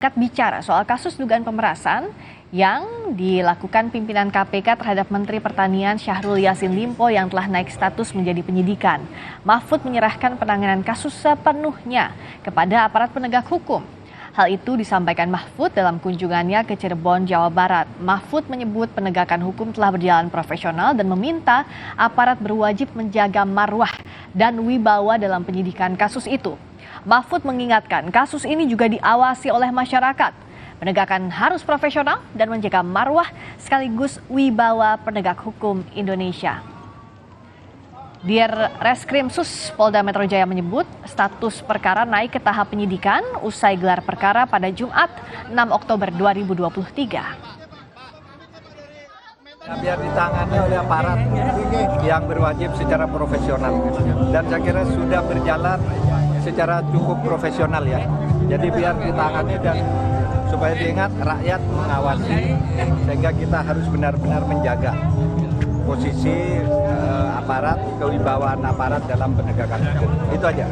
Angkat bicara soal kasus dugaan pemerasan yang dilakukan pimpinan KPK terhadap Menteri Pertanian Syahrul Yassin Limpo yang telah naik status menjadi penyidikan. Mahfud menyerahkan penanganan kasus sepenuhnya kepada aparat penegak hukum. Hal itu disampaikan Mahfud dalam kunjungannya ke Cirebon, Jawa Barat. Mahfud menyebut penegakan hukum telah berjalan profesional dan meminta aparat berwajib menjaga marwah dan wibawa dalam penyidikan kasus itu. Mahfud mengingatkan kasus ini juga diawasi oleh masyarakat. Penegakan harus profesional dan menjaga marwah sekaligus wibawa penegak hukum Indonesia. Dir Reskrim Sus Polda Metro Jaya menyebut status perkara naik ke tahap penyidikan usai gelar perkara pada Jumat 6 Oktober 2023. Biar ditangani oleh aparat yang berwajib secara profesional, dan saya kira sudah berjalan secara cukup profesional ya. Jadi biar ditangani dan supaya diingat rakyat mengawasi, sehingga kita harus benar-benar menjaga posisi aparat, kewibawaan aparat dalam penegakan hukum. Itu aja.